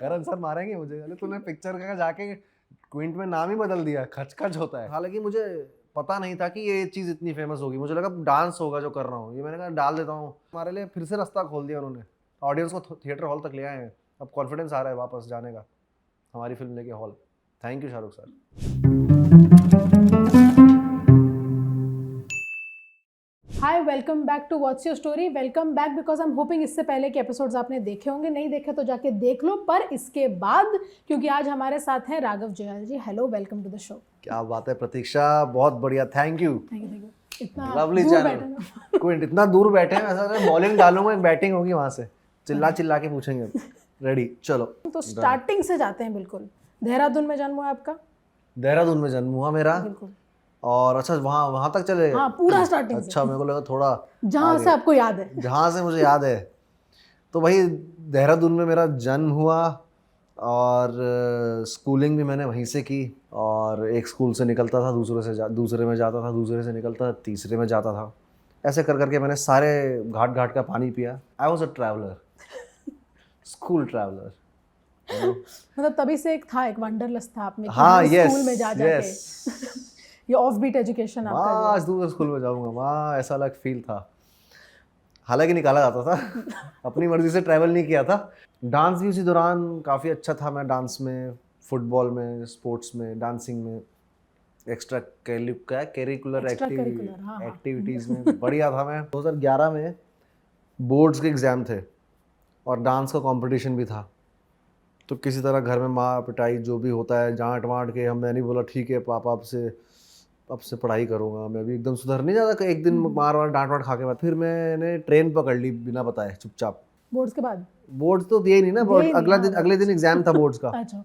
करण sir मारेंगे मुझे, अरे तूने पिक्चर का जाके क्विंट में नाम ही बदल दिया, खचखच होता है। हालांकि मुझे पता नहीं था कि ये चीज़ इतनी फेमस होगी, मुझे लगा डांस होगा जो कर रहा हूँ, ये मैंने कहा डाल देता हूँ। हमारे लिए फिर से रास्ता खोल दिया उन्होंने, ऑडियंस को थिएटर हॉल तक ले आए हैं, अब कॉन्फिडेंस आ रहा है वापस जाने का हमारी फिल्म लेके hall. Thank you Shahrukh sir. Hi, welcome back to what's your story. Welcome back because I am hoping इससे पहले के एपिसोड्स आपने देखे होंगे, नहीं देखे तो जाके देख लो, पर इसके बाद, क्योंकि आज हमारे साथ हैं Raghav Juyal ji. Hello, welcome to the show. क्या बात है प्रतीक्षा, बहुत बढ़िया, थैंक यू। इतना लवली दूर चैनल बैठे ना। क्विंट, इतना दूर बैठे हैं, ऐसा बॉलिंग डालूंगा, एक बैटिंग होगी वहां से, चिल्ला चिल्ला के पूछेंगे। रेडी, चलो। तो स्टार्टिंग से जाते हैं। बिल्कुल, देहरादून में जन्म हुआ आपका? देहरादून में जन्म हुआ मेरा। बिल्कुल। और अच्छा, वहां तक चले? हाँ, पूरा स्टार्टिंग से। अच्छा, मेरे को लगा थोड़ा जहाँ से आपको याद है। जहाँ से मुझे याद है, तो भाई देहरादून में मेरा जन्म हुआ और स्कूलिंग भी मैंने वहीं से की। और एक स्कूल से निकलता था, दूसरे में जाता था, दूसरे से निकलता था, तीसरे में जाता था। ऐसे कर करके मैंने सारे घाट घाट का पानी पिया। I was a traveller, school traveller. मतलब तभी से एक वंडरलस्ट था आप में कि हाँ, स्कूल में जाके ये ऑफ बीट एजुकेशन आपका जो आज दूसरे स्कूल में जाऊंगा, वहाँ ऐसा अलग फील था। हालांकि निकाला जाता था अपनी मर्जी से ट्रैवल नहीं किया था। डांस भी उसी दौरान काफ़ी अच्छा था। मैं डांस में, फुटबॉल में, स्पोर्ट्स में, डांसिंग में, एक्स्ट्रा करिकुलर एक्टिविटीज़ में बढ़िया था मैं। 2011 में बोर्ड्स के एग्ज़ाम थे और डांस का कंपटीशन भी था। तो किसी तरह घर में मार पिटाई जो भी होता है, डांट वाँट के, मैं नहीं बोला ठीक है पापा, अब से पढ़ाई करूँगा। मैं भी एकदम सुधर नहीं जाता, एक दिन मार डांट वाट खा के बाद फिर मैंने ट्रेन पकड़ ली बिना बताए, चुपचाप। बोर्ड्स के बाद? बोर्ड्स तो दिए ही नहीं ना, अगले दिन एग्जाम था बोर्ड्स का। अच्छा।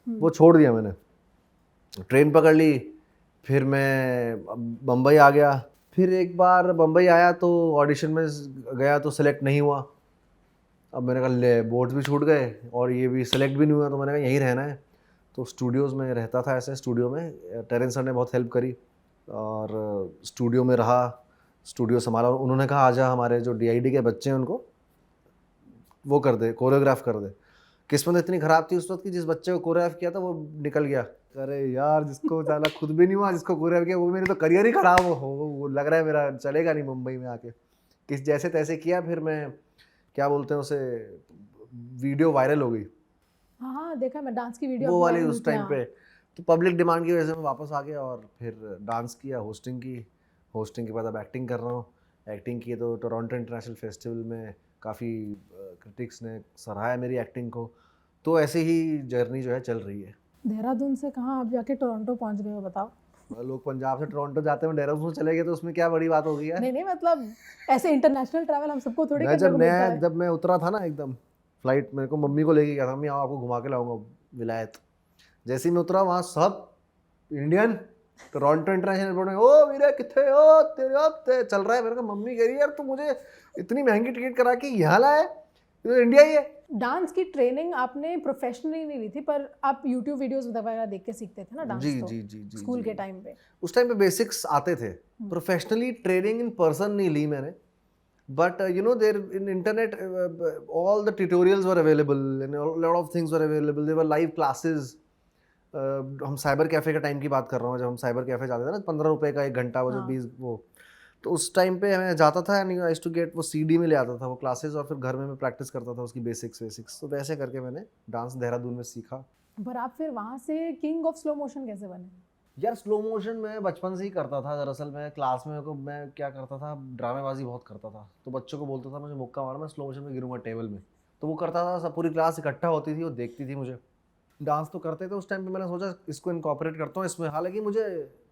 वो छोड़ दिया मैंने, ट्रेन पकड़ ली। फिर मैं बम्बई आ गया। फिर एक बार बम्बई आया तो ऑडिशन में गया तो सेलेक्ट नहीं हुआ। अब मैंने कहा ले, बोर्ड्स भी छूट गए और ये भी सेलेक्ट भी नहीं हुआ, तो मैंने कहा यहीं रहना है। तो स्टूडियोज़ में रहता था, ऐसे स्टूडियो में टेरेंस सर ने बहुत हेल्प करी और स्टूडियो में रहा, स्टूडियो संभाला। उन्होंने कहा आजा, हमारे जो डीआईडी के बच्चे हैं उनको वो कर दे, कोरियोग्राफ कर दे। किस्मत इतनी ख़राब थी उस वक्त कि जिस बच्चे को कोरियोग्राफ किया था वो निकल गया। अरे यार, जिसको ज़्यादा खुद भी नहीं हुआ, जिसको कोरियोग्राफ किया वो, मेरे तो करियर ही ख़राब वो लग रहा है मेरा चलेगा नहीं मुंबई में आके। किस जैसे तैसे किया, फिर मैं क्या बोलते हैं उसे, वीडियो वायरल हो गई। हाँ, देखा मैं डांस की वीडियो वो वाली उस टाइम पे। तो पब्लिक डिमांड की वजह से मैं वापस आ गया और फिर डांस किया, होस्टिंग के बाद अब एक्टिंग कर रहा हूँ। एक्टिंग की तो टोरंटो इंटरनेशनल फेस्टिवल में काफ़ी क्रिटिक्स ने सराहा मेरी एक्टिंग को। तो ऐसे ही जर्नी जो है चल रही है। देहरादून से कहाँ आप जाके टोरंटो पहुँच गए हो, बताओ? लोग पंजाब से टोरंटो जाते हैं, देहरादून चले गए, तो उसमें क्या बड़ी बात हो गई है? नहीं, मतलब ऐसे इंटरनेशनल ट्रैवल हम सबको थोड़ी करने को मिलता है। जब मैं उतरा था ना एकदम फ्लाइट, मेरे को मम्मी को लेके गया था, मम्मी आओ आपको घुमा के लाऊंगा विलायत। जैसे ही मैं उतरा वहाँ सब इंडियन, टोरंटो इंटरनेशनल एयरपोर्ट में, ओ वीरे किथे हो तेरे चल रहा है। मेरे को मम्मी कह रही है यार तू मुझे इतनी महंगी टिकट करा के यहाँ लाया, ये तो इंडिया ही है। डांस की ट्रेनिंग आपने प्रोफेशनली नहीं ली थी, पर आप यूट्यूब वीडियोस वगैरह देख के सीखते थे ना डांस? जी स्कूल के टाइम पे? उस टाइम पे बेसिक्स आते थे। प्रोफेशनली ट्रेनिंग इन पर्सन नहीं ली मैंने, but you know, there in internet all the tutorials were available and a lot of things were available. There were live classes. हम cyber cafe का time की बात कर रहा हूँ, जब हम साइबर कैफ़े जाते थे ना, 15 रुपये का 1 घंटा, वो जो 20 वो, तो उस टाइम पे मैं जाता था and I used to get वो सीडी में ले आता था वो क्लासेस, और फिर घर में मैं प्रैक्टिस करता था उसकी बेसिक्स। तो वैसे करके मैंने डांस देहरादून में सीखा। पर आप फिर वहाँ से किंग ऑफ स्लो मोशन कैसे बने? यार स्लो मोशन मैं बचपन से ही करता था। दरअसल मैं क्लास में मैं क्या करता था, ड्रामेबाजी बहुत करता था। तो बच्चों को बोलता था मुझे मुक्का मारो, मैं स्लो मोशन में गिरूंगा टेबल में। तो वो करता था, सब पूरी क्लास इकट्ठा होती थी, वो देखती थी मुझे। डांस तो करते थे उस टाइम पे, मैंने सोचा इसको इनकॉर्पोरेट करता हूँ इसमें। हालांकि मुझे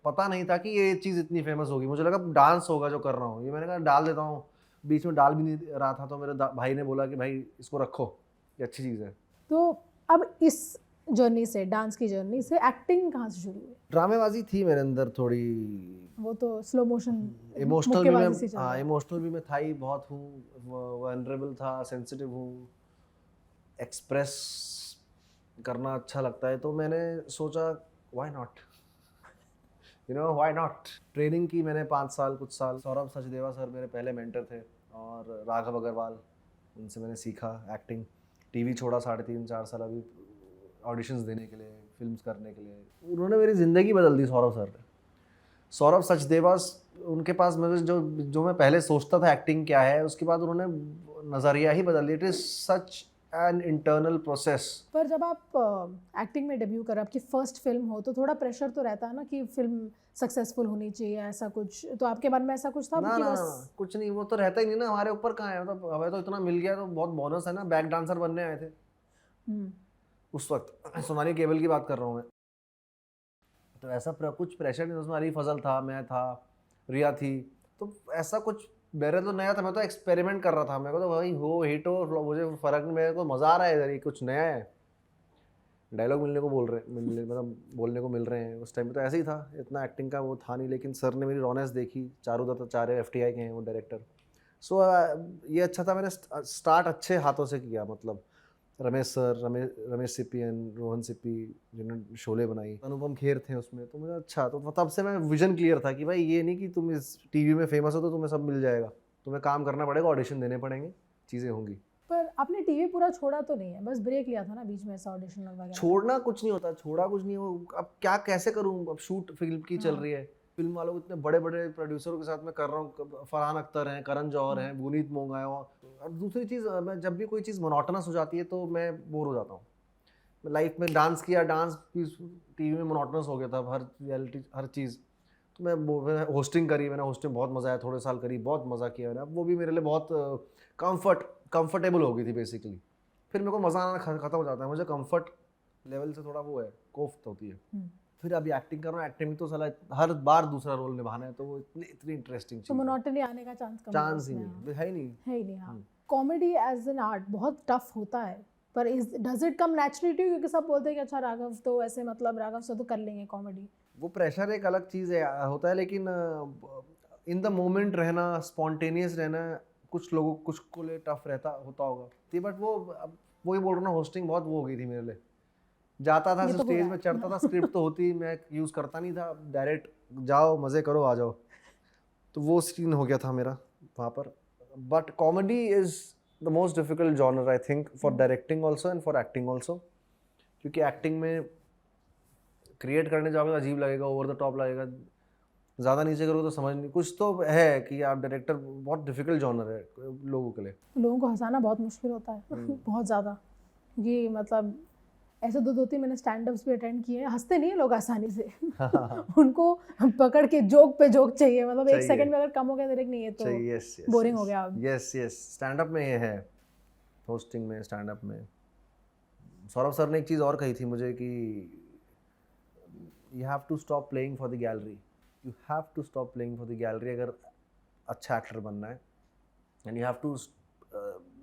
पता नहीं था कि ये चीज़ इतनी फेमस होगी, मुझे लगा डांस होगा जो कर रहा हूँ, ये मैंने कहा डाल देता हूँ। बीच में डाल भी नहीं रहा था, तो मेरे भाई ने बोला कि भाई इसको रखो, ये अच्छी चीज़ है। तो अब इस जर्नी से, डांस की जर्नी से, एक्टिंग कहाँ से शुरू हुई? ड्रामेबाजी थी मेरे अंदर थोड़ी, वो तो स्लो मोशन, इमोशनल भी मैं था ही बहुत हूँ, वल्नरेबल था, सेंसिटिव हूँ, एक्सप्रेस करना अच्छा लगता है। तो मैंने सोचा why not, why not. Training की मैंने 5 साल कुछ साल। सौरभ सचदेवा सर मेरे पहले मेंटर थे और राघव अग्रवाल, उनसे मैंने सीखा एक्टिंग। टीवी छोड़ा 3.5-4 साल अभी ऑडिशंस देने के लिए, फिल्म्स करने के लिए। उन्होंने मेरी ज़िंदगी बदल दी, सौरभ सर ने। सौरभ सचदेवा, उनके पास मुझे जो मैं पहले सोचता था एक्टिंग क्या है, उसके बाद उन्होंने नज़रिया ही बदल दिया। It is such an internal process. पर जब आप एक्टिंग में डेब्यू कर, आपकी फर्स्ट फिल्म हो, तो थोड़ा प्रेशर तो रहता है ना कि फिल्म सक्सेसफुल होनी चाहिए, ऐसा कुछ। तो आपके मन में ऐसा कुछ था ना कि ना बस कुछ नहीं, वो तो रहता ही नहीं ना हमारे ऊपर। कहाँ है, मतलब हमें तो इतना मिल गया तो बहुत बोनस है ना। बैक डांसर बनने आए थे उस वक्त, सोनाली केबल की बात कर रहा हूँ मैं। तो ऐसा कुछ प्रेशर नहीं, उसमें अली फजल था, मैं था, रिया थी। तो ऐसा कुछ मेरे तो नया था, मैं तो एक्सपेरिमेंट कर रहा था। मेरे को तो भाई हो हिट हो, मुझे फर्क नहीं, मेरे को मज़ा आ रहा है इधर, ये कुछ नया है। डायलॉग मिलने को मतलब बोलने को मिल रहे हैं। उस टाइम पे तो ऐसे ही था, इतना एक्टिंग का वो था नहीं। लेकिन सर ने मेरी रॉनेस देखी। चारू दत्त चारे FTI के हैं वो डायरेक्टर। सो ये अच्छा था, मैंने स्टार्ट अच्छे हाथों से किया। मतलब रमेश सर, रमेश सिप्पियन, रोहन सिप्पी, जिन्होंने शोले बनाई, अनुपम खेर थे उसमें। तो मुझे अच्छा, तो तब से मैं विजन क्लियर था कि भाई ये नहीं कि तुम इस टीवी में फेमस हो तो तुम्हें सब मिल जाएगा। तुम्हें काम करना पड़ेगा, ऑडिशन देने पड़ेंगे, चीज़ें होंगी। पर आपने टीवी पूरा छोड़ा तो नहीं है, बस ब्रेक लिया था ना बीच में, ऐसा ऑडिशन वगैरह? छोड़ना कुछ नहीं होता, छोड़ा कुछ नहीं हो। अब क्या कैसे करूँ, अब शूट फिल्म की चल रही है, फिल्म वालों इतने बड़े बड़े प्रोड्यूसरों के साथ मैं कर रहा हूँ। फरहान अख्तर हैं, करण जौहर हैं, गुनीत मोंगा है। और दूसरी चीज़, मैं जब भी कोई चीज़ मोनोटोनस हो जाती है तो मैं बोर हो जाता हूँ। मैं लाइफ में डांस किया, डांस टीवी में मोनोटोनस हो गया था, हर रियलिटी हर चीज़। तो मैंने होस्टिंग करी, मैंने होस्टिंग बहुत मज़ा आया, थोड़े साल करी, बहुत मज़ा किया मैंने। अब वो भी मेरे लिए बहुत कंफर्टेबल हो गई थी बेसिकली। फिर मेरे को मज़ा आना ख़त्म हो जाता है, मुझे कंफर्ट लेवल से थोड़ा वो है, कोफ्त होती है। फिर अभी एक्टिंग कर रहा हूँ, एक्टिंग में तो साला हर बार दूसरा रोल निभाना है, तो वो इतनी इंटरेस्टिंग तो चीज़ है। मोनोटनी आने का चांस ही नहीं है ही नहीं। है ही नहीं। हाँ, कॉमेडी एज एन आर्ट बहुत टफ होता है, पर does it come naturally to you? क्योंकि सब बोलते हैं कि अच्छा राघव तो ऐसे, मतलब राघव से तो कर लेंगे कॉमेडी। वो प्रेशर एक अलग चीज़ है, होता है। लेकिन इन द मोमेंट रहना, स्पॉन्टेनियस रहना, कुछ को लिए टफ होता होगा। बट वो अब वही बोल रहा हूँ ना, होस्टिंग बहुत वो हो गई थी मेरे लिए। जाता था ये तो स्टेज हुआ में, है। चढ़ता था, स्क्रिप्ट तो होती, मैं यूज़ करता नहीं था, डायरेक्ट जाओ मज़े करो आ जाओ। तो वो सीन हो गया था मेरा वहाँ पर। But comedy is the most difficult genre I think, for directing also and for acting also. क्योंकि एक्टिंग में क्रिएट करने जाओगे तो अजीब लगेगा, ओवर द टॉप लगेगा। ज़्यादा नीचे करोगे तो समझ नहीं। कुछ तो है कि आप डायरेक्टर, बहुत डिफिकल्ट जॉनर है लोगों के लिए। लोगों को हंसाना बहुत मुश्किल होता है बहुत ज़्यादा। क्योंकि मतलब ऐसे दो तीन मैंने स्टैंड अप्स भी अटेंड किए हैं, हंसते नहीं है लोग आसानी से उनको पकड़ के जोक पे जोक चाहिए, मतलब एक सेकंड में अगर कम हो गया डायरेक्ट नहीं है तो बोरिंग हो गया। यस स्टैंड अप में ये है, होस्टिंग में, स्टैंड अप में। सौरभ सर ने एक चीज़ और कही थी मुझे कि you have to stop playing for the gallery. You have to stop playing for the gallery अगर अच्छा एक्टर बनना है। And you have to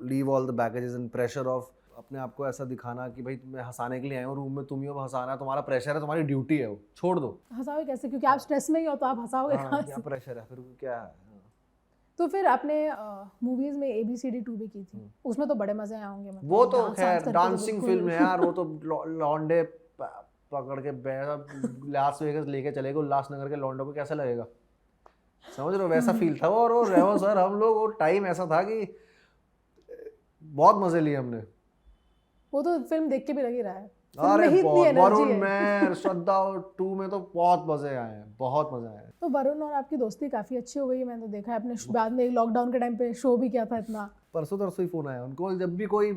leave all the baggages and pressure of अपने आप को ऐसा दिखाना कि भाई मैं हंसाने के लिए आया हूँ रूम में, तुम ही हो हंसाना है, तुम्हारा प्रेशर है, तुम्हारी ड्यूटी है, वो छोड़ दो। हंसाओगे कैसे, क्योंकि आप स्ट्रेस में ही हो तो आप हंसाओगे कहाँ क्या से? प्रेशर है, फिर क्या है। तो फिर आपने मूवीज में ABCD 2 भी की थी, उसमें तो बड़े मजे आए होंगे। मतलब वो तो डांस खैर करके तो डांसिंग बिल्कुल फिल्म है यार। वो तो लौंडे पकड़ के लास वेगास लेके चले गए, उल्लासनगर के लौंडों को कैसा लगेगा, समझ रहे हो? वैसा फील था वो। और वो रेवो सर, हम लोग वो टाइम ऐसा था कि बहुत मजे लिए हमने। वो तो फिल्म देख के भी लग ही रहा है, फिल्म अरे में ही इतनी बहुत, एनर्जी वरुण है। में श्रद्धा 2 में तो बहुत मजे आए हैं, बहुत मजे आए हैं। तो वरुण और आपकी दोस्ती काफी अच्छी हो गई है, मैंने तो देखा है। आपने बाद में एक लॉकडाउन के टाइम पे शो भी किया था इतना। परसों तरसों ही फोन आया उनको, जब भी कोई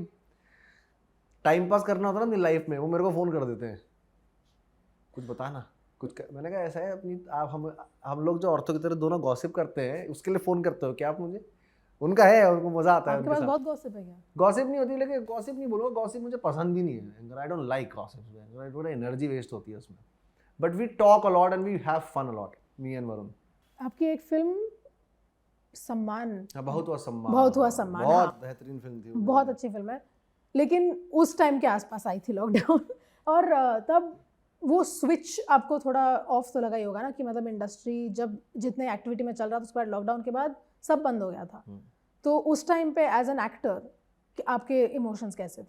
टाइम पास करना होता है ना अपनी लाइफ में, वो मेरे को फोन कर देते हैं, कुछ बताना मैंने कहा ऐसा है, अपनी आप हम लोग जो औरतों की तरह दोनों गॉसिप करते हैं, उसके लिए फोन करते हो क्या आप मुझे? उनका है, उनको मजा आता है आपके उनके पास साथ। बहुत गॉसिप है क्या? गॉसिप नहीं होती, लेकिन गॉसिप नहीं बोलूँगा, गॉसिप मुझे पसंद भी नहीं है। आई डोंट लाइक गॉसिप, थोड़ा एनर्जी वेस्ट होती है उसमें। But we talk a lot and we have fun a lot, me and Varun. आपकी एक फिल्म सम्मान, बहुत हुआ सम्मान, बहुत बेहतरीन फिल्म थी, बहुत अच्छी फिल्म है, लेकिन उस टाइम के आसपास आई थी लॉकडाउन और तब वो स्विच आपको थोड़ा ऑफ तो लगा ही होगा ना, कि मतलब इंडस्ट्री जब जितने एक्टिविटी में चल रहा था, उसके बाद लॉकडाउन के बाद सब बंद हो गया था। तो उस टाइम पे एज एन एक्टर आपके इमोशंस कैसे थे?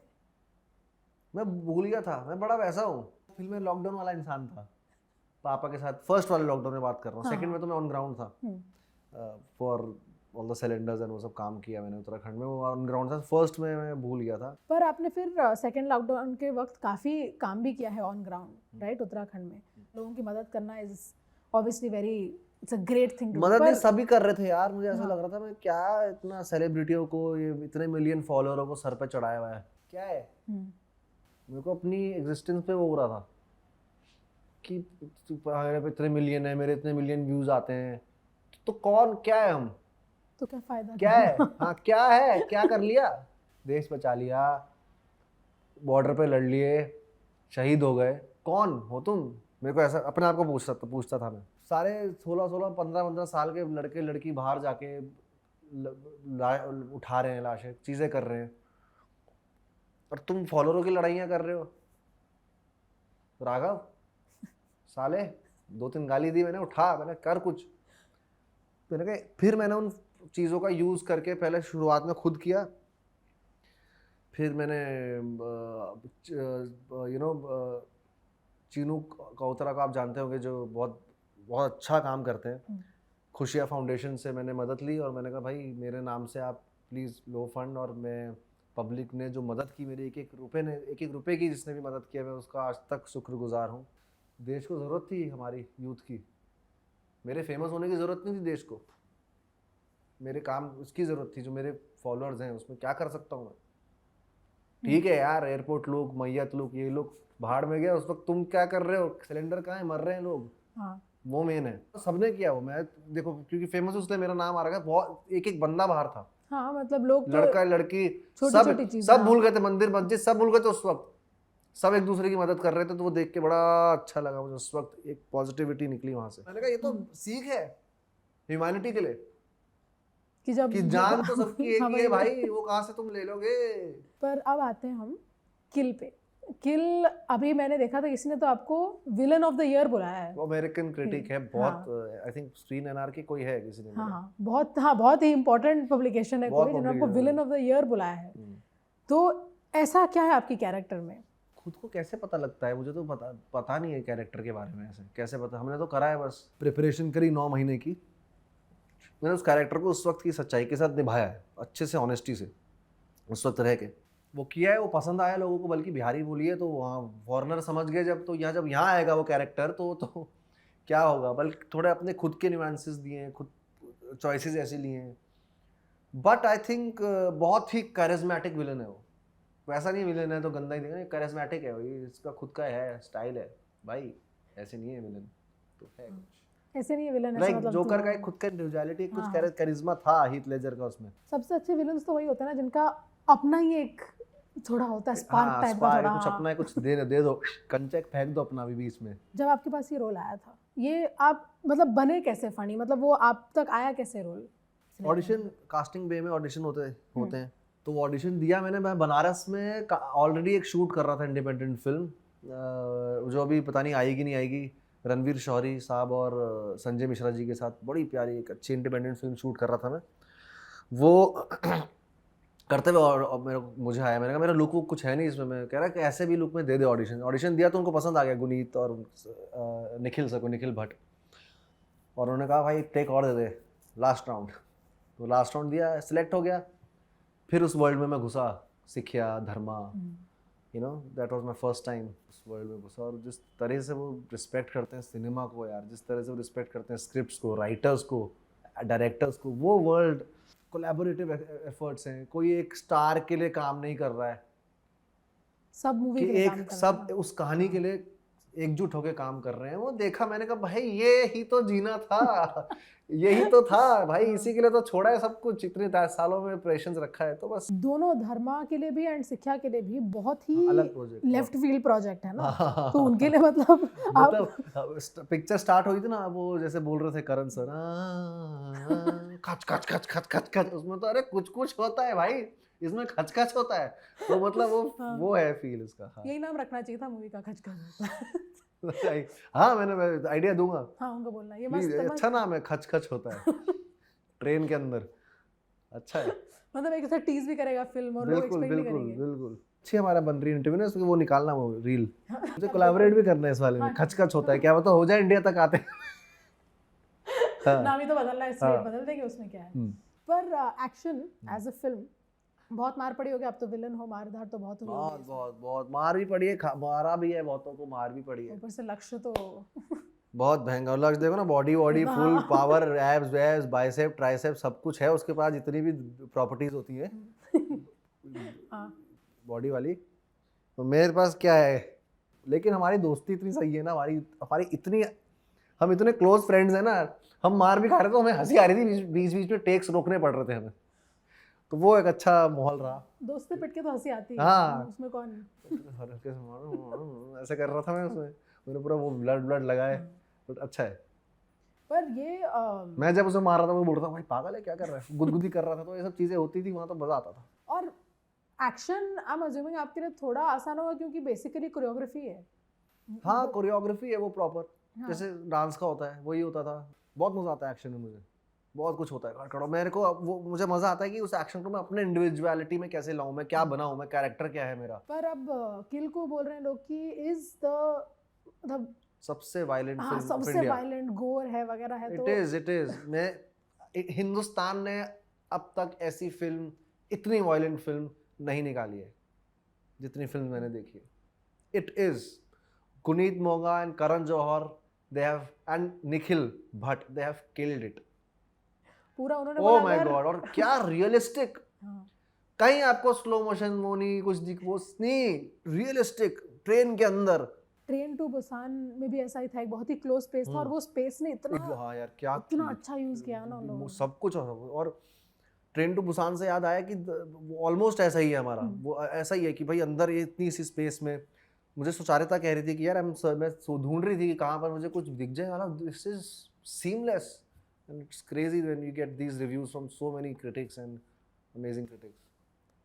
मैं भूल गया था, मैं बड़ा वैसा हूँ, फिल्म में लॉकडाउन वाला इंसान था पापा के साथ। फर्स्ट वाले लॉकडाउन में बात कर रहा हूँ, सेकंड में तो मैं ऑन ग्राउंड था for all the cylinders and वो सब काम किया मैंने उत्तराखंड में। वो ऑन ग्राउंड था, फर्स्ट में मैं भूल गया था। पर आपने फिर सेकेंड लॉकडाउन के वक्त काफ़ी काम भी किया है ऑन ग्राउंड, राइट? उत्तराखंड में लोगों की मदद करना is obviously very, it's a great thing to do. मदद नहीं सभी कर रहे थे यार, मुझे ऐसा हाँ। लग रहा था मैं क्या इतना सेलिब्रिटियों को, ये इतने मिलियन फॉलोअरों को सर पे चढ़ाया हुआ है, क्या है। मेरे को अपनी एग्जिस्टेंस पे वो हो रहा था कि मेरे पे इतने मिलियन है, मेरे इतने मिलियन व्यूज आते हैं, तो कौन क्या है हम, तो क्या फायदा, क्या है। हाँ क्या है, क्या कर लिया, देश बचा लिया, बॉर्डर पे लड़ लिए, शहीद हो गए, कौन हो तुम। मेरे को ऐसा अपने आप को पूछता था मैं। सारे 16 15 साल के लड़के लड़की बाहर जाके उठा रहे हैं लाशें, चीजें कर रहे हैं, और तुम फॉलोअरों की लड़ाइयाँ कर रहे हो। राघव साले 2-3 गाली दी मैंने, उठा, मैंने कर कुछ। मैंने कहा, फिर मैंने उन चीज़ों का यूज़ करके पहले शुरुआत में खुद किया, फिर मैंने चीनू कौतरा को आप जानते होंगे, जो बहुत बहुत अच्छा काम करते हैं, खुशियाँ फाउंडेशन से मैंने मदद ली, और मैंने कहा भाई मेरे नाम से आप प्लीज़ लो फंड, और मैं पब्लिक ने जो मदद की, मेरे एक एक रुपए की जिसने भी मदद किया, मैं उसका आज तक शुक्रगुजार हूँ। देश को ज़रूरत थी हमारी यूथ की, मेरे फेमस होने की ज़रूरत नहीं थी देश को, मेरे काम उसकी ज़रूरत थी, जो मेरे फॉलोअर्स हैं उसमें क्या कर सकता हूँ मैं। ठीक है यार, एयरपोर्ट लोग, मैयत लोग, ये लोग भाड़ में गए, उस वक्त तुम क्या कर रहे हो, सिलेंडर कहाँ है, मर रहे हैं लोग। हाँ। वो मेन है, तो सबने किया वो। मैं देखो क्योंकि फेमस उसने मेरा नाम आ रहा है, बहुत एक एक बंदा बाहर था। हाँ, मतलब लोग लड़का लड़की सब भूल गए थे, मंदिर मस्जिद सब भूल गए थे उस वक्त, सब एक दूसरे की मदद कर रहे थे, तो वो देख के बड़ा अच्छा लगा मुझे उस वक्त, एक पॉजिटिविटी निकली वहां से। मैंने कहा ये तो सीख है ह्यूमैनिटी के लिए, कि जान तो सबकी एक ही है भाई, वो कहाँ से तुम ले लोगे। पर अब आते हैं हम किल पे। किल अभी मैंने देखा था, किसी ने तो आपको विलन ऑफ द ईयर बुलाया है। वो अमेरिकन क्रिटिक है, बहुत आई थिंक स्क्रीन एनआरकी कोई है किसी ने। हाँ, बहुत ही इंपॉर्टेंट पब्लिकेशन है कोई, जिन्होंने आपको विलन ऑफ द ईयर बुलाया है। तो ऐसा क्या है आपकी कैरेक्टर में? खुद को कैसे पता लगता है, मुझे तो पता नहीं है कैरेक्टर के बारे में। ऐसे कैसे पता, हमने तो करा है, बस प्रिपरेशन करी 9 महीने की। मैंने उस कैरेक्टर को उस वक्त की सच्चाई के साथ निभाया है, अच्छे से, ऑनेस्टी से, उस वक्त रह के वो किया है। वो पसंद आया लोगों को, बल्कि बिहारी बोली है तो वहाँ फॉरनर समझ गए जब, तो जब यहाँ आएगा वो कैरेक्टर तो क्या होगा। बल्कि थोड़े अपने खुद के न्यूएंसेस दिए हैं, खुद चॉइसेस ऐसे लिए हैं। बट आई थिंक बहुत ही कैरिज्मेटिक विलन है वो। वैसा नहीं विलन है तो गंदा ही देगा, कैरिज्मेटिक है वो, इसका खुद का है, स्टाइल है भाई, ऐसे नहीं है विलन तो है कुछ ऐसे नहीं है विलन, लाइक जोकर का खुद का इंडिविजुअलिटी, कुछ कैरिज्मा था हीथ लेजर का उसमें। सबसे अच्छे विलन्स तो वही होते हैं ना जिनका अपना ही एक थोड़ा होता है स्पार्क टाइप का, थोड़ा कुछ अपना है, कुछ दे दो, कंचक फेंक दो अपना भी बीच में। जब आपके पास ये रोल आया था, ये आप मतलब बने कैसे फनी, मतलब वो आप तक आया कैसे रोल? ऑडिशन, कास्टिंग बे में ऑडिशन होते हैं, तो वो ऑडिशन दिया मैंने। मैं बनारस में ऑलरेडी एक शूट कर रहा था इंडिपेंडेंट फिल्म, जो अभी पता नहीं आएगी नहीं आएगी, रणवीर शौरी साहब और संजय मिश्रा जी के साथ बड़ी प्यारी एक अच्छी इंडिपेंडेंट फिल्म शूट कर रहा था मैं। वो करते हुए और मुझे आया, मैंने कहा मेरा लुक वुक कुछ है नहीं इसमें। मैं कह रहा कि ऐसे भी लुक में दे ऑडिशन दिया तो उनको पसंद आ गया, गुनीत और निखिल भट्ट, और उन्होंने कहा भाई टेक और दे दे लास्ट राउंड। तो लास्ट राउंड दिया, सिलेक्ट हो गया। फिर उस वर्ल्ड में मैं घुसा, सिखिया, Dharma, that was my first time उस वर्ल्ड में घुसा। और जिस तरह से वो रिस्पेक्ट करते हैं सिनेमा को यार, जिस तरह से वो रिस्पेक्ट करते हैं स्क्रिप्ट्स को, राइटर्स को, डायरेक्टर्स को, वो वर्ल्ड कोलैबोरेटिव एफर्ट्स हैं। कोई एक स्टार के लिए काम नहीं कर रहा है, सब मूवी के लिए काम कर रहा है, सब उस कहानी के लिए एकजुट होकर काम कर रहे हैं। वो देखा, मैंने कहा भाई ये ही तो जीना था, यही तो था भाई, इसी के लिए तो छोड़ा है सब कुछ, इतने सालों में पेशेंस रखा है। तो बस दोनों धर्मा के लिए भी एंड सिक्ख्या के लिए भी बहुत ही अलग प्रोजेक्ट, लेफ्ट फील्ड प्रोजेक्ट है ना। तो उनके लिए मतलब पिक्चर स्टार्ट हुई थी ना, वो जैसे बोल रहे थे करण सर, खच खच खच खच खच खच, उसमें तो अरे कुछ होता है भाई, इसमें खचखच होता है। तो मतलब वो है फील उसका। यही नाम रखना चाहिए था मूवी का, खचखच। हाँ, मैंने आइडिया दूंगा। हाँ, उनको बोलना ये मस्त अच्छा नाम है, खचखच होता है ट्रेन के अंदर, अच्छा है। मतलब एक ऐसा टीज भी करेगा फिल्म और लोग एक्सपेक्ट भी करेंगे। बिल्कुल अच्छी हमारा बन रही इंटरव्यू ना, वो निकालना वो रील, मुझे कोलैबोरेट भी करना है इस वाले में। खचखच होता है, क्या पता हो जाए इंडिया तक आते। नाम ही तो बदलना है, इसलिए बदल देंगे, उसमें क्या है। पर एक्शन एज अ फिल्म बहुत मार पड़ी होगी, आप तो विलन हो, मार धार तो बहुत हुई बहुत होगी, बहुत बहुत मार भी पड़ी है, मारा भी है, बहुतों को मार भी पड़ी है। ऊपर से लक्ष्य तो बहुत भयंकर लग, देखो ना, बॉडी फुल पावर, एब्स वैब्स बाइसेप ट्राइसेप सब कुछ है उसके पास, जितनी भी प्रॉपर्टीज होती है हाँ बॉडी वाली, तो मेरे पास क्या है। लेकिन हमारी दोस्ती इतनी सही है ना, हमारी हमारी इतनी, हम इतने क्लोज फ्रेंड्स हैं ना, हम मार भी खा रहे थे तो हमें हंसी आ रही थी, बीच बीच में टेक्स रोकने पड़ रहे थे हमें, तो वो एक अच्छा माहौल रहा। दोस्त से पिट के तो हंसी आती है, हाँ उसमें कौन हल्के से ऐसे कर रहा था मैं उसमें, मैंने पूरा वो ब्लड लगाए, बट अच्छा है। पर ये मैं जब उसे मार रहा था वो बोल रहा था भाई पागल है क्या कर रहा है, गुदगुदी कर रहा था, तो ये सब चीजें होती थी वहां, तो मजा आता था। और एक्शन आई एम अज्यूमिंग आपके लिए थोड़ा आसान होगा क्योंकि बेसिकली कोरियोग्राफी है। हाँ कोरियोग्राफी है वो प्रॉपर, हाँ। जैसे डांस का होता है वही होता था। बहुत मजा आता है एक्शन में, मुझे बहुत कुछ होता है कड़ो, मेरे को वो मुझे मजा आता है कि उस एक्शन को मैं अपने इंडिविजुअलिटी में कैसे लाऊं, मैं क्या बनाऊं, मैं कैरेक्टर क्या है मेरा। पर अब किल को बोल रहे हैं लोग कि इज द मतलब सबसे वायलेंट हाँ फिल्म ऑफ सबसे इंडिया। वायलेंट गोर है वगैरह है, तो इट इज मैं हिंदुस्तान ने अब तक ऐसी फिल्म, इतनी वायलेंट फिल्म नहीं निकाली है जितनी फिल्म मैंने देखी है। It is Guneet Monga and Karan Johar, they have, and Nikhil Bhatt, they have killed it. पूरा उन्होंने Oh बोला my अगर god, और क्या रियलिस्टिक, हाँ, कहीं आपको स्लो मोशन वो नहीं, कुछ वो नहीं, रियलिस्टिक ट्रेन के अंदर। ट्रेन टू बुसान में भी ऐसा ही था, एक बहुत ही क्लोज स्पेस था और वो स्पेस ने इतना हाँ यार क्या इतना अच्छा यूज किया ना उन लोगों ने। सब कुछ। और ट्रेन टू बुसान से याद आया कि ऑलमोस्ट ऐसा ही है हमारा, वो ऐसा ही है कि भाई अंदर ये इतनी सी स्पेस में, मुझे सुचारिता कह रही थी कि यार मैं ढूंढ रही थी कि कहाँ पर मुझे कुछ दिख जाए वाला, this is seamless and it's crazy when you get these reviews from so many critics and amazing critics.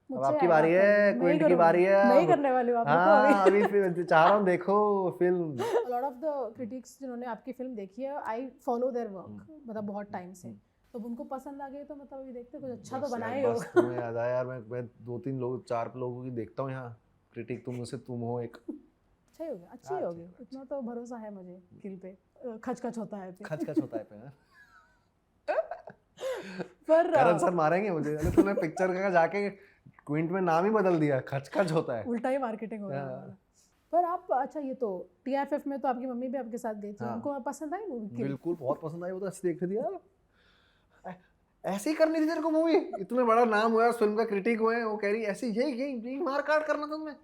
अब आपकी बारी है, क्विंट की बारी है, मैं ही करने वाली हूँ आप लोगों हाँ अभी फिर चाह रहा हूँ देखो film. A lot of the critics जिन्होंने आपकी फिल्म देखी है, आई फॉलो देयर वर्क मतलब बहुत टाइम से, तो उनको पसंद आ गई तो मतलब अभी देखते कुछ अच्छा तो बनाए हो। बस तुम्हें याद आया यार, मैं 2-3 लोग 4 लोगों की देखता हूँ यहाँ क्रिटिक, तुम मुझसे तुम हो एक। अच्छा ही होगा, अच्छी ही होगी, इतना तो भरोसा है मुझे किल पे। खच खच होता है पे। खच खच होता है पे हाँ। पर करण सर मारेंगे मुझे, अरे तूने पिक्चर का जाके क्विंट में नाम ही बदल दिया, खच खच होता है। उल्टा ही मार्केटिंग हो रहा है हमारा। पर आप अच्छा, ये तो टीआरएफ में तो आपकी मम्मी भी आपके साथ गई थी, उनको पसंद आई मूवी किल? बिल्कुल बहुत पसंद आई, वो तो ऐसे देख रही थी यार, ऐसे ही करनी थी तेरे को मूवी, इतना बड़ा नाम हुआ है, फिल्म का क्रिटिक हुए हैं, वो कह रही ऐसे यही मार काट करना था तुम्हें,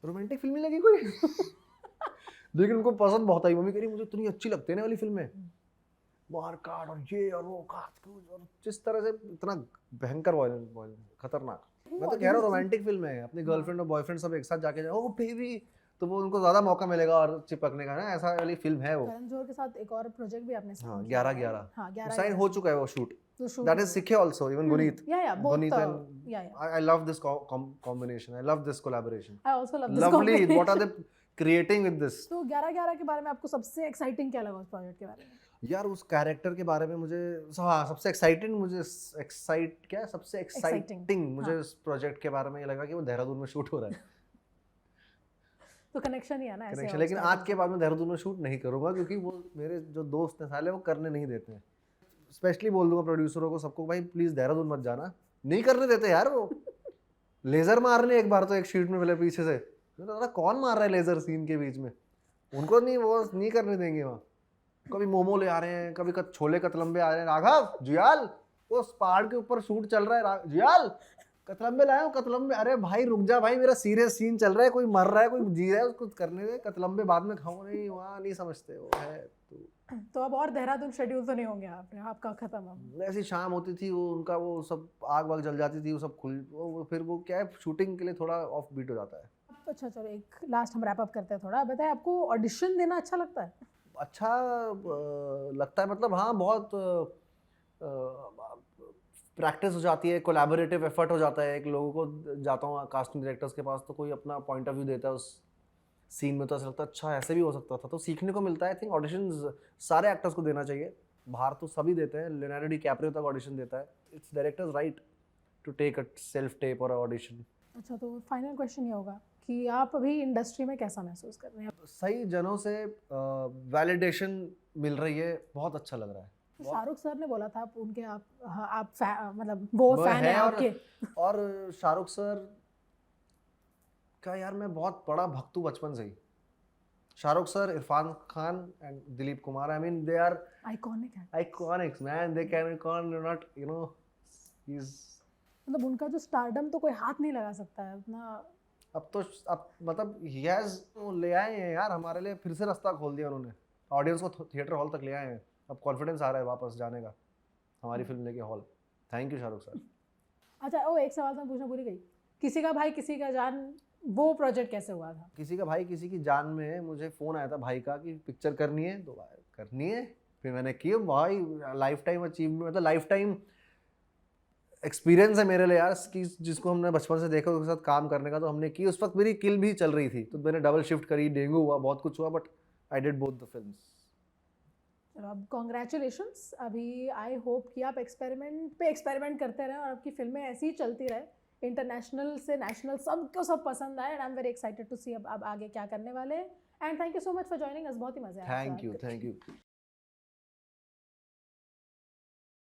रोमांटिक फिल्म लगी कोई। लेकिन उनको पसंद बहुत आई, मम्मी कह रही मुझे इतनी अच्छी लगती है ना वाली फिल्में, मार काट और ये और वो काट और जिस तरह से इतना भयंकर वायलेंट खतरनाक। मैं तो कह रहा हूँ रोमांटिक फिल्म है, अपनी गर्लफ्रेंड और बॉयफ्रेंड सब एक साथ जाके जाओ, ओ बेबी, तो वो उनको ज्यादा मौका मिलेगा और चिपकने का ना, ऐसा वाली फिल्म है वो। करण जौहर के साथ एक और प्रोजेक्ट भी आपने हाँ 11-11 हाँ 11 साइन हो चुका है वो शूट, तो शूट दैट इज सिखे also, even Guneet, Guneet and I love this combination, I love this collaboration, I also love this lovely, what are they creating with this. तो 11-11 के बारे में आपको सबसे एक्साइटिंग क्या लगा उस प्रोजेक्ट के बारे में? यार उस कैरेक्टर के बारे में मुझे, हाँ सबसे एक्साइटिंग सबसे एक्साइटिंग मुझे इस प्रोजेक्ट के बारे में ये लगा कि वो देहरादून में शूट हो रहा है। तो कनेक्शन ही है ना ऐसे। कनेक्शन, लेकिन आज के बाद मैं देहरादून में शूट नहीं करूंगा क्योंकि वो मेरे जो दोस्त हैं साले वो करने नहीं देते हैं। स्पेशली बोल दूंगा प्रोड्यूसरों को, सबको, भाई प्लीज देहरादून मत जाना, नहीं करने देते यार वो। लेजर मारने एक बार तो एक शीट में पहले पीछे से, कौन मार रहा है लेजर सीन के बीच में, उनको नहीं, वो नहीं करने देंगे वहाँ। कभी मोमो ले आ रहे हैं, कभी छोले कतलम्बे आ रहे हैं, राघव जुयाल वो पहाड़ के ऊपर शूट चल रहा है, जुयाल कतलम्बे लाए हो, कतलम्बे, अरे भाई रुक जा भाई, मेरा सीरियस सीन चल रहा है, कोई मर रहा है, कोई जी रहा है, उसको करने दे, कतलम्बे बाद में खाओ, नहीं वहाँ नहीं समझते वो है। तो अब और देहरादून शेड्यूल तो नहीं होंगे आपका खत्म? अब ऐसी शाम होती थी वो, उनका वो सब आग वाग जल जाती थी, वो सब फिर वो क्या है, शूटिंग के लिए थोड़ा ऑफ बीट हो जाता है। अच्छा चलो एक लास्ट हम रैप अप करते हैं थोड़ा, बताए आपको ऑडिशन देना अच्छा लगता है? अच्छा लगता है, मतलब हाँ बहुत प्रैक्टिस हो जाती है, कोलैबोरेटिव एफर्ट हो जाता है, एक लोगों को जाता हूँ कास्टिंग डायरेक्टर्स के पास, तो कोई अपना पॉइंट ऑफ व्यू देता है उस सीन में, तो ऐसा लगता है अच्छा ऐसे भी हो सकता था, तो सीखने को मिलता है। आई थिंक ऑडिशंस सारे एक्टर्स को देना चाहिए, बाहर तो सभी देते हैं, लियोनार्डो डिकैप्रियो तक ऑडिशन देता है, it's director's right to take a self tape और ऑडिशन। अच्छा, तो फाइनल क्वेश्चन ये होगा कि आप अभी इंडस्ट्री में कैसा महसूस कर रहे हैं? सही जनों से वैलिडेशन मिल रही है, बहुत अच्छा लग रहा है। शाहरुख सर ने बोला था आप उनके आप मतलब वो फैन है और, आपके। और शाहरुख सर का यार मैं बहुत बड़ा भक्त हूँ बचपन से ही। Shahrukh sir, Irfan Khan and Dilip Kumar, I mean they are iconics man, they can not you know he is. मतलब उनका जो स्टारडम तो कोई हाथ नहीं लगा सकता है उतना। अब मतलब ले आए हैं यार हमारे लिए, फिर से रास्ता खोल दिया उन्होंने, ऑडियंस को थिएटर हॉल तक ले आए हैं। अब कॉन्फिडेंस आ रहा है वापस जाने का हमारी फिल्म लेके hall. Thank you Shahrukh sir. अच्छा वो एक सवाल मैं पूछना भूल गई, किसी का भाई किसी का जान, वो प्रोजेक्ट कैसे हुआ था? किसी का भाई किसी की जान में मुझे फ़ोन आया था भाई का कि पिक्चर करनी है, तो करनी है। फिर मैंने की भाई, लाइफ टाइम अचीवमेंट, मतलब लाइफ टाइम एक्सपीरियंस है मेरे लिए यार, कि जिसको हमने बचपन से देखा उसके साथ काम करने का, तो हमने की। उस वक्त मेरी किल भी चल रही थी, तो मैंने डबल शिफ्ट करी, डेंगू हुआ, बहुत कुछ हुआ, but I did both the films. चलो अब कॉन्ग्रेचुलेशंस। अभी आई होप कि आप एक्सपेरिमेंट पे एक्सपेरिमेंट करते रहें और आपकी फिल्में ऐसी ही चलती रहे, इंटरनेशनल से नेशनल सबको सब पसंद आए। And I am very excited to see अब आगे क्या करने वाले हैं। And thank you so much for joining us, बहुत ही मजा आया। Thank you.